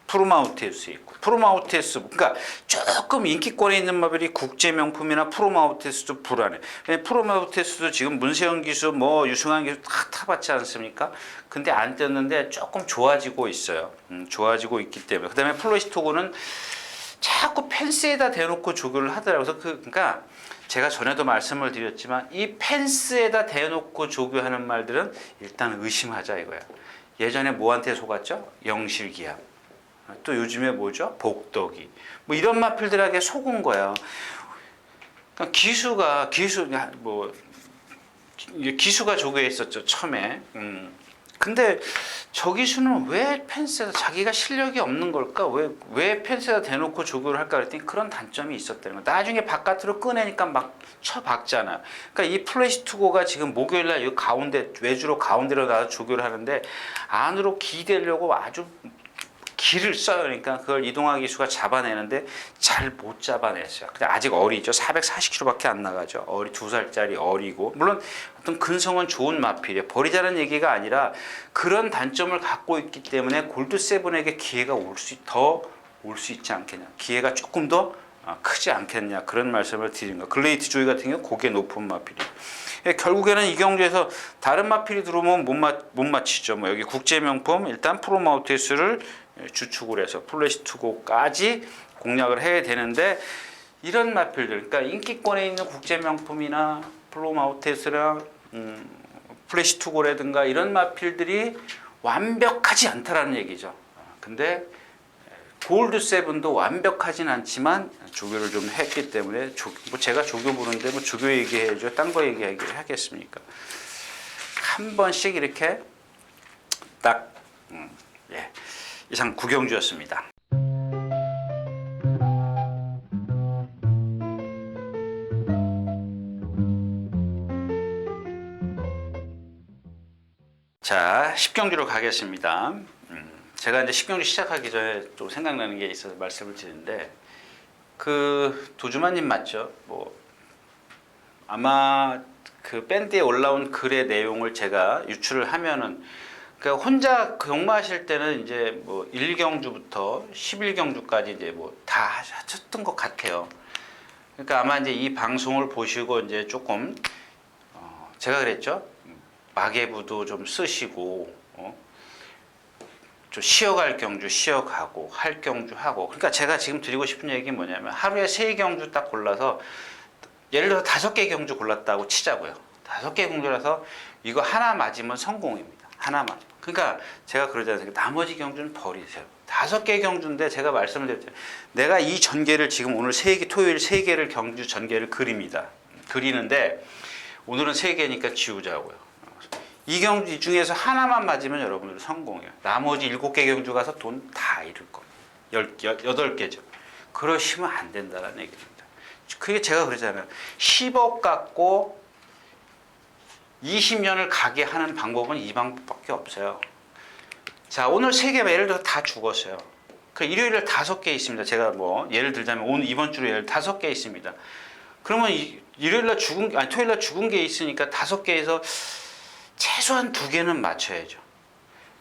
프로마우테스 있고 프로마우테스 그러니까 조금 인기권에 있는 마벨이 국제 명품이나 프로마우테스도 불안해. 프로마우테스도 지금 문세영 기수 뭐 유승환 기수 다 타봤지 않습니까? 근데 안 떴는데 조금 좋아지고 있어요. 좋아지고 있기 때문에 그다음에 플로이스토고는 자꾸 펜스에다 대놓고 조교를 하더라고요. 그러니까 제가 전에도 말씀을 드렸지만 이 펜스에다 대놓고 조교하는 말들은 일단 의심하자 이거야. 예전에 뭐한테 속았죠? 영실기압. 또 요즘에 뭐죠? 복덕이. 뭐 이런 마필들에게 속은 거야. 그러니까 기수가 조교에 있었죠 처음에. 근데 저 기수는 왜 펜스에다 자기가 실력이 없는 걸까? 왜 펜스에다 대놓고 조교를 할까 그랬더니 그런 단점이 있었다는 거야. 나중에 바깥으로 꺼내니까 막 쳐박잖아. 그러니까 이 플래시투고가 지금 목요일날 이 가운데 외주로 가운데로 나와서 조교를 하는데 안으로 기대려고 아주 길을 써요. 그러니까 그걸 이동화 기수가 잡아내는데 잘 못 잡아냈어요. 근데 아직 어리죠. 440kg밖에 안 나가죠. 2살짜리 어리고 물론 어떤 근성은 좋은 마필이에요. 버리자는 얘기가 아니라 그런 단점을 갖고 있기 때문에 골드7에게 기회가 더 올 수 있지 않겠냐. 기회가 조금 더 크지 않겠냐. 그런 말씀을 드린 거. 글레이트 조이 같은 경우 고개 높은 마필이에요. 결국에는 이 경주에서 다른 마필이 들어오면 못 맞히죠. 뭐 여기 국제 명품 일단 프로마우테스를 주축을 해서 플래시투고까지 공략을 해야 되는데 이런 마필들, 그러니까 인기권에 있는 국제 명품이나 프로마우테스랑 플래시투고라든가 이런 마필들이 완벽하지 않다라는 얘기죠. 근데 골드7도 완벽하진 않지만 조교를 좀 했기 때문에 뭐 제가 조교 보는데 뭐 조교 얘기해야죠. 딴 거 얘기하겠습니까? 한 번씩 이렇게 딱 이상 구경주였습니다. 자, 10경주로 가겠습니다. 제가 이제 10경주 시작하기 전에 좀 생각나는 게 있어서 말씀을 드리는데 그 도주마님 맞죠? 뭐 아마 그 밴드에 올라온 글의 내용을 제가 유출을 하면은 그러니까 혼자 경마하실 때는 이제 뭐 1경주부터 11경주까지 이제 뭐 다 하셨던 것 같아요. 그러니까 아마 이제 이 방송을 보시고 이제 조금 제가 그랬죠. 마개부도 좀 쓰시고 좀 쉬어갈 경주 쉬어가고 할 경주 하고. 그러니까 제가 지금 드리고 싶은 얘기는 뭐냐면 하루에 3경주 딱 골라서 예를 들어 5개 경주 골랐다고 치자고요. 5개 경주라서 이거 하나 맞으면 성공입니다. 하나만. 그러니까 제가 그러지 않습니까? 나머지 경주는 버리세요. 5개 경주인데 제가 말씀을 드렸죠. 내가 이 전개를 지금 오늘 토요일 3개를 경주 전개를 그리는데 오늘은 3개니까 지우자고요. 이 경주 중에서 하나만 맞으면 여러분들 성공이에요. 나머지 7개 경주 가서 돈 다 잃을 겁니다. 8개죠. 그러시면 안 된다는 얘기입니다. 그게 제가 그러잖아요. 10억 갖고 20년을 가게 하는 방법은 이 방법밖에 없어요. 자, 오늘 3개 예를 들어 다 죽었어요. 그 일요일에 5개 있습니다. 제가 뭐 예를 들자면 오늘 이번 주로 예를 5개 있습니다. 그러면 토요일날 죽은 게 있으니까 5개에서 최소한 2개는 맞춰야죠.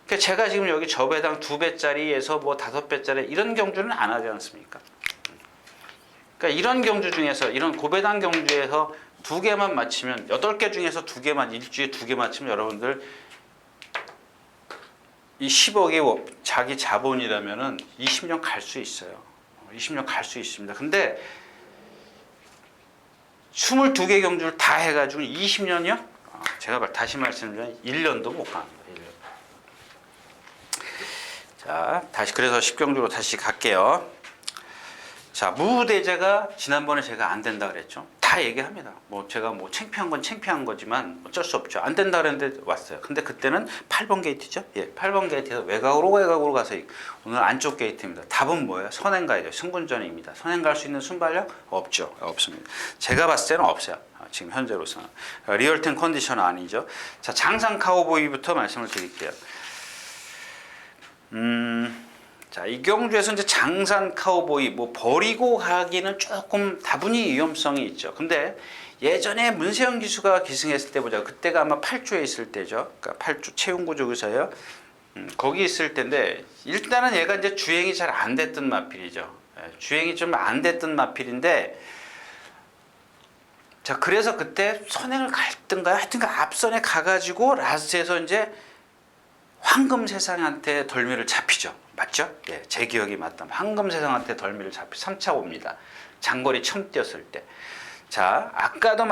그러니까 제가 지금 여기 저배당 2배짜리에서 뭐 5배짜리 이런 경주는 안 하지 않습니까? 그러니까 이런 경주 중에서 이런 고배당 경주에서 2개만 맞히면 8개 중에서 2개만 일주일에 2개 맞히면 여러분들 이 10억이 자기 자본이라면은 20년 갈 수 있어요. 20년 갈 수 있습니다. 근데 22개 경주를 다 해가지고 20년이요? 제가 다시 말씀드리면 1년도 못 갑니다. 1년. 자, 그래서 10경주로 다시 갈게요. 자, 무대제가 지난번에 제가 안 된다 그랬죠. 다 얘기합니다. 뭐 제가 뭐 창피한 건 창피한 거지만 어쩔 수 없죠. 안 된다 그랬는데 왔어요. 근데 그때는 8번 게이트죠. 예, 8번 게이트에서 외곽으로 가서 오늘 안쪽 게이트입니다. 답은 뭐예요? 선행 가야죠. 승분전입니다. 선행 갈 수 있는 순발력 없죠. 없습니다. 제가 봤을 때는 없어요. 지금 현재로서는 리얼템 컨디션 아니죠. 자, 장상 카우보이부터 말씀을 드릴게요. 자, 이경주에서 이제 장산 카우보이 뭐 버리고 가기는 조금 다분히 위험성이 있죠. 근데 예전에 문세영 기수가 기승했을 때 보자. 그때가 아마 8주에 있을 때죠. 그러니까 8주 채용구조교사예요. 거기 있을 때인데 일단은 얘가 이제 주행이 잘 안 됐던 마필이죠. 주행이 좀 안 됐던 마필인데 자, 그래서 그때 선행을 갈든가 하여튼가 앞선에 가가지고 라스트에서 이제 황금세상한테 덜미를 잡히죠. 맞죠? 예, 제 기억이 맞다면 황금세상한테 덜미를 잡히 3차 옵니다. 장거리 처음 뛰었을 때. 자, 아까도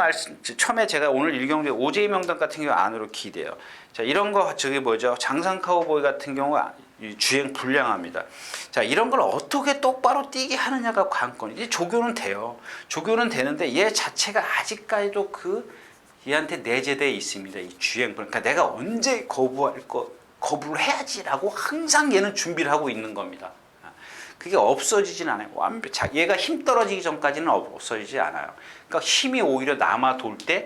처음에 제가 오늘 일경주에 오제이 명단 같은 경우 안으로 기대요. 자, 이런 거 저기 뭐죠? 장상 카우보이 같은 경우 주행 불량합니다. 자, 이런 걸 어떻게 똑바로 뛰게 하느냐가 관건이지. 조교는 돼요. 조교는 되는데 얘 자체가 아직까지도 얘한테 내재되어 있습니다. 이 주행. 그러니까 내가 언제 거부를 해야지라고 항상 얘는 준비를 하고 있는 겁니다. 그게 없어지진 않아요. 얘가 힘 떨어지기 전까지는 없어지지 않아요. 그러니까 힘이 오히려 남아 돌 때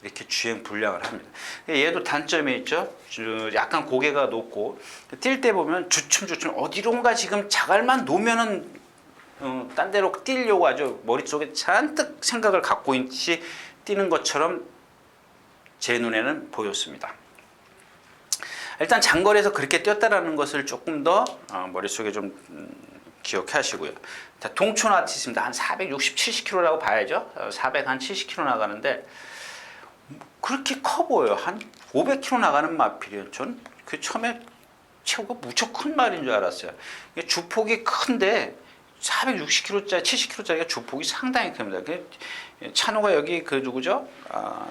이렇게 주행 불량을 합니다. 얘도 단점이 있죠. 약간 고개가 높고 뛸 때 보면 주춤 어디론가 지금 자갈만 놓으면은 딴 데로 뛰려고 하죠. 머릿속에 잔뜩 생각을 갖고 있이 뛰는 것처럼 제 눈에는 보였습니다. 일단 장거리에서 그렇게 뛰었다라는 것을 조금 더 머릿속에 좀 기억하시고요. 자, 동촌 아티스트입니다. 한 460, 70km라고 봐야죠. 470km 나가는데 그렇게 커 보여요. 한 500km 나가는 마필이에요. 전 그 처음에 체구가 무척 큰 말인 줄 알았어요. 주폭이 큰데 460km짜리, 70km짜리가 주폭이 상당히 큽니다. 찬호가 여기 누구죠?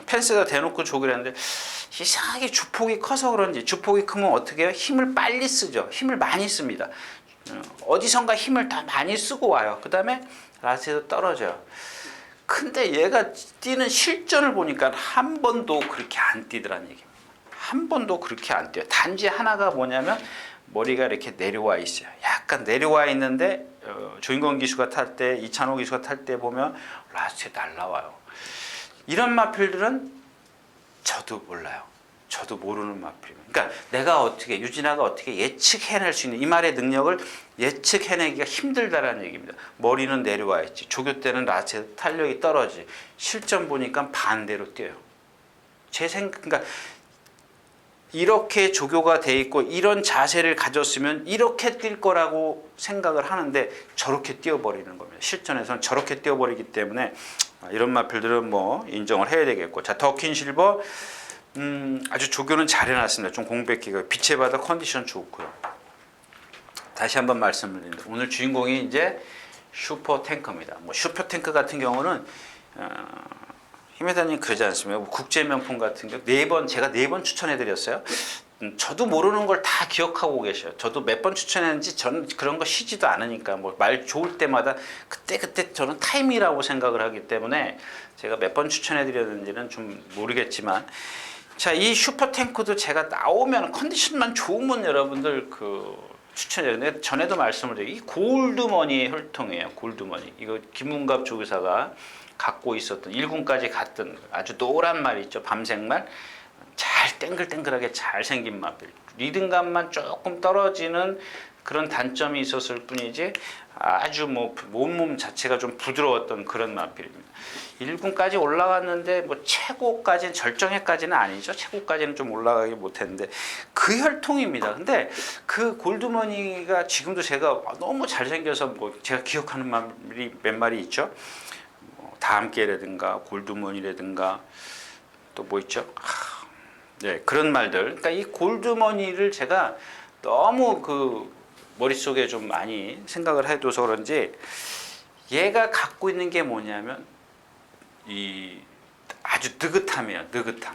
펜스에다 대놓고 조기를 하는데 이상하게 주폭이 커서 그런지 주폭이 크면 어떻게 해요? 힘을 빨리 쓰죠. 힘을 많이 씁니다. 어디선가 힘을 다 많이 쓰고 와요. 그 다음에 라스에서 떨어져요. 근데 얘가 뛰는 실전을 보니까 한 번도 그렇게 안 뛰더란 얘기입니다. 한 번도 그렇게 안 뛰어요. 단지 하나가 뭐냐면 머리가 이렇게 내려와 있어요. 약간 내려와 있는데 조인권 기수가 탈 때, 이찬호 기수가 탈 때 보면 라스트에 날라와요. 이런 마필들은 저도 몰라요. 저도 모르는 마필입니다. 그러니까 내가 어떻게, 유진아가 어떻게 예측해낼 수 있는 이 말의 능력을 예측해내기가 힘들다라는 얘기입니다. 머리는 내려와 있지. 조교 때는 라스트에 탄력이 떨어지. 실전 보니까 반대로 뛰어요. 그러니까 이렇게 조교가 돼 있고 이런 자세를 가졌으면 이렇게 뛸 거라고 생각을 하는데 저렇게 뛰어버리는 겁니다. 실전에서는 저렇게 뛰어버리기 때문에 이런 마필들은 뭐 인정을 해야 되겠고. 자, 더킨 실버 아주 조교는 잘 해놨습니다. 좀 공백기가 빛의 바다 컨디션 좋고요. 다시 한번 말씀을 드립니다. 오늘 주인공이 이제 슈퍼 탱커입니다. 뭐 슈퍼 탱커 같은 경우는 힘회장님 그러지 않습니까? 국제 명품 같은 경우 제가 4번 추천해드렸어요. 저도 모르는 걸 다 기억하고 계셔요. 저도 몇 번 추천했는지 저는 그런 거 쉬지도 않으니까 뭐 말 좋을 때마다 그때 저는 타임이라고 생각을 하기 때문에 제가 몇 번 추천해드렸는지는 좀 모르겠지만 자, 이 슈퍼탱크도 제가 나오면 컨디션만 좋으면 여러분들 추천해요. 근데 전에도 말씀을 드린 이 골드머니의 혈통이에요. 골드머니. 이거 김문갑 조교사가 갖고 있었던 1군까지 갔던 아주 노란 말 있죠. 밤색말. 잘 땡글땡글하게 잘 생긴 마필. 리듬감만 조금 떨어지는 그런 단점이 있었을 뿐이지 아주 뭐 몸 자체가 좀 부드러웠던 그런 마필입니다. 1군까지 올라갔는데 뭐 최고까지는 절정회까지는 아니죠. 최고까지는 좀 올라가기 못했는데 그 혈통입니다. 근데 그 골드머니가 지금도 제가 너무 잘생겨서 뭐 제가 기억하는 말이 몇 마리 있죠. 다 함께라든가 골드머니라든가 또 뭐 있죠. 네, 그런 말들. 그러니까 이 골드머니를 제가 너무 머릿속에 좀 많이 생각을 해둬서 그런지 얘가 갖고 있는 게 뭐냐면 이 아주 느긋함이에요. 느긋함.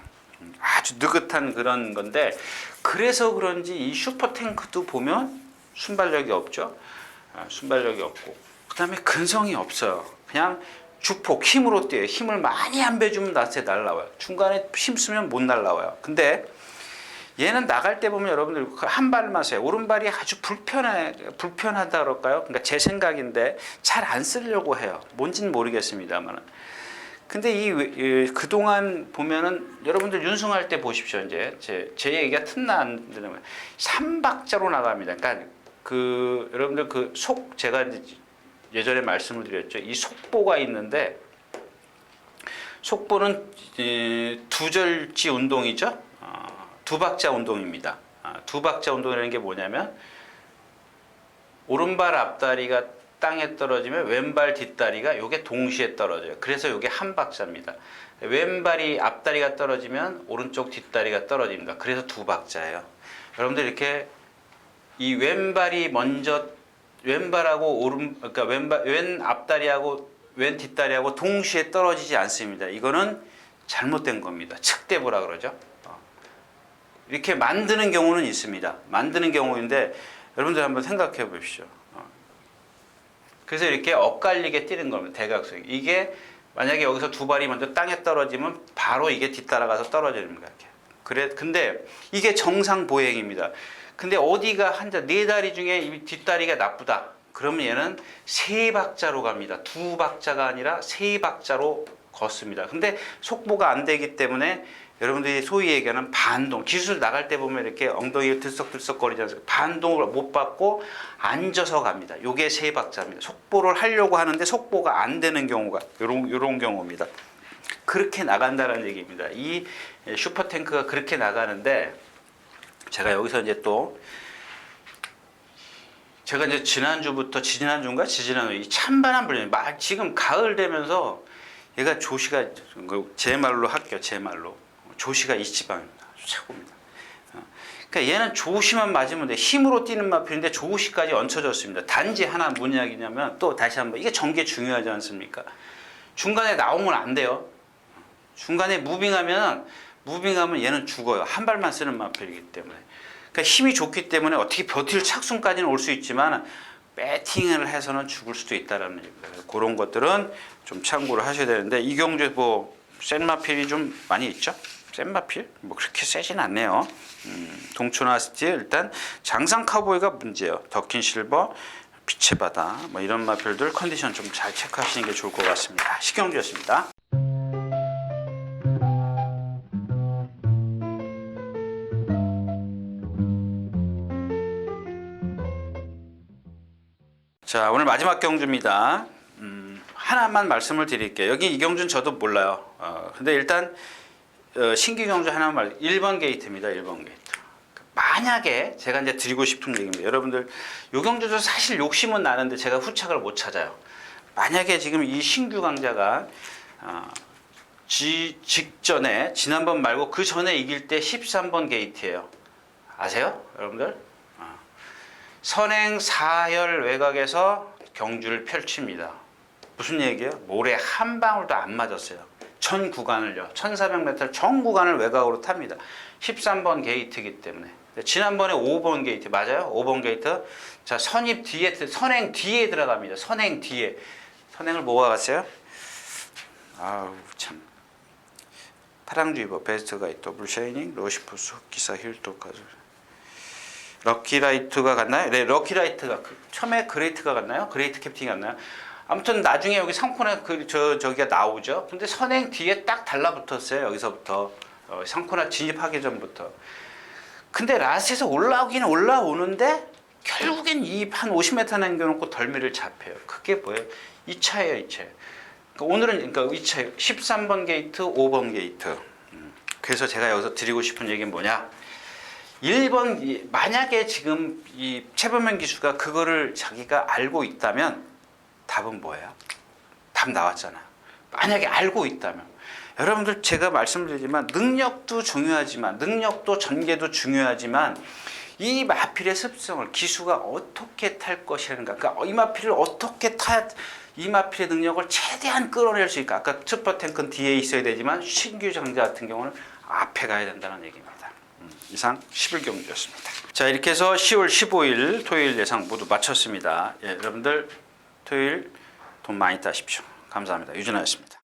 아주 느긋한 그런 건데 그래서 그런지 이 슈퍼탱크도 보면 순발력이 없죠. 순발력이 없고 그다음에 근성이 없어요. 그냥 주폭 힘으로 뛰어요. 힘을 많이 안 빼주면 낮에 날라와요. 중간에 힘 쓰면 못 날라와요. 근데 얘는 나갈 때 보면 여러분들 한 발만 써요. 오른발이 아주 불편하다 그럴까요? 그러니까 제 생각인데 잘 안 쓰려고 해요. 뭔지는 모르겠습니다만. 근데 그동안 보면은 여러분들 윤승할 때 보십시오. 이제 제 얘기가 틈나 안 되는 3박자로 나갑니다. 그러니까 여러분들 제가 예전에 말씀을 드렸죠. 이 속보가 있는데 속보는 두절지 운동이죠. 두 박자 운동입니다. 두 박자 운동이라는 게 뭐냐면 오른발 앞다리가 땅에 떨어지면 왼발 뒷다리가 요게 동시에 떨어져요. 그래서 요게 한 박자입니다. 왼발이 앞다리가 떨어지면 오른쪽 뒷다리가 떨어집니다. 그래서 두 박자예요. 여러분들 이렇게 이 왼발하고 그러니까 왼 앞다리하고 왼 뒷다리하고 동시에 떨어지지 않습니다. 이거는 잘못된 겁니다. 측대부라 그러죠. 이렇게 만드는 경우는 있습니다. 만드는 경우인데 여러분들 한번 생각해 보십시오. 그래서 이렇게 엇갈리게 뛰는 겁니다. 대각선. 이게 만약에 여기서 두 발이 먼저 땅에 떨어지면 바로 이게 뒤따라가서 떨어지는 거예요. 근데 이게 정상 보행입니다. 근데 어디가 네 다리 중에 이 뒷다리가 나쁘다. 그러면 얘는 세 박자로 갑니다. 두 박자가 아니라 세 박자로 걷습니다. 근데 속보가 안 되기 때문에 여러분들이 소위 얘기하는 반동, 기술 나갈 때 보면 이렇게 엉덩이를 들썩들썩거리지 않습니까? 반동을 못 받고 앉아서 갑니다. 요게 세 박자입니다. 속보를 하려고 하는데 속보가 안 되는 경우가 요런 경우입니다. 그렇게 나간다는 얘기입니다. 이 슈퍼탱크가 그렇게 나가는데 제가 여기서 이제 제가 이제 지난주인가 지지난주 이 찬바람 불리는 지금 가을 되면서 얘가 조시가 제 말로 할게요. 제 말로. 조시가 이 지방입니다. 최고입니다. 그러니까 얘는 조시만 맞으면 돼. 힘으로 뛰는 마필인데 조시까지 얹혀졌습니다. 단지 하나 뭔 이야기냐면 또 다시 한번 이게 전개 중요하지 않습니까? 중간에 나오면 안 돼요. 중간에 무빙하면 얘는 죽어요. 한 발만 쓰는 마필이기 때문에. 그러니까 힘이 좋기 때문에 어떻게 버틸 착순까지는 올 수 있지만 배팅을 해서는 죽을 수도 있다라는 얘기입니다. 그런 것들은 좀 참고를 하셔야 되는데 이 경주에 센 마필이 좀 많이 있죠. 센 마필? 그렇게 세진 않네요. 동초나 스틸 일단 장상 카우보이가 문제예요. 더킨 실버, 빛의 바다 이런 마필들 컨디션 좀 잘 체크하시는 게 좋을 것 같습니다. 식경주였습니다. 자, 오늘 마지막 경주입니다. 하나만 말씀을 드릴게요. 여기 이 경주는 저도 몰라요. 근데 일단 신규 경주 하나만 1번 게이트입니다. 1번 게이트. 만약에 제가 이제 드리고 싶은 얘기입니다. 여러분들 요 경주도 사실 욕심은 나는데 제가 후착을 못 찾아요. 만약에 지금 이 신규 강자가 직전에 지난번 말고 그 전에 이길 때 13번 게이트예요. 아세요? 여러분들? 선행 4열 외곽에서 경주를 펼칩니다. 무슨 얘기예요? 모래 한 방울도 안 맞았어요. 전 구간을요. 1400m 전 구간을 외곽으로 탑니다. 13번 게이트이기 때문에. 지난번에 5번 게이트 맞아요? 5번 게이트. 자, 선입 뒤에 선행 뒤에 들어갑니다. 선행 뒤에. 선행을 뭐가 갔어요? 아우 참. 파랑주이버 베스트 가이 더블 샤이닝 로시푸스 기사 힐토까지. 럭키라이트가 갔나요? 네, 럭키라이트가 처음에 그레이트가 갔나요? 그레이트 캡틴이 갔나요? 아무튼 나중에 여기 상코나 저기가 나오죠. 근데 선행 뒤에 딱 달라붙었어요. 여기서부터 상코나 진입하기 전부터. 근데 라스에서 올라오기는 올라오는데 결국엔 한 50m 남겨놓고 덜미를 잡혀요. 그게 뭐예요? 이 차예요, 이 차. 그러니까 오늘은 이 차 13번 게이트, 5번 게이트. 그래서 제가 여기서 드리고 싶은 얘기는 뭐냐? 1번 만약에 지금 이 최범현 기수가 그거를 자기가 알고 있다면 답은 뭐예요? 답 나왔잖아요. 만약에 알고 있다면 여러분들 제가 말씀드리지만 능력도 중요하지만 능력도 전개도 중요하지만 이 마필의 습성을 기수가 어떻게 탈 것이라는가 그러니까 이 마필을 어떻게 이 마필의 능력을 최대한 끌어낼 수 있을까 아까 슈퍼탱크는 뒤에 있어야 되지만 신규 장자 같은 경우는 앞에 가야 된다는 얘기입니다. 이상 11경주였습니다. 자 이렇게 해서 10월 15일 토요일 예상 모두 마쳤습니다. 예, 여러분들 토요일 돈 많이 따십시오. 감사합니다. 유준하였습니다.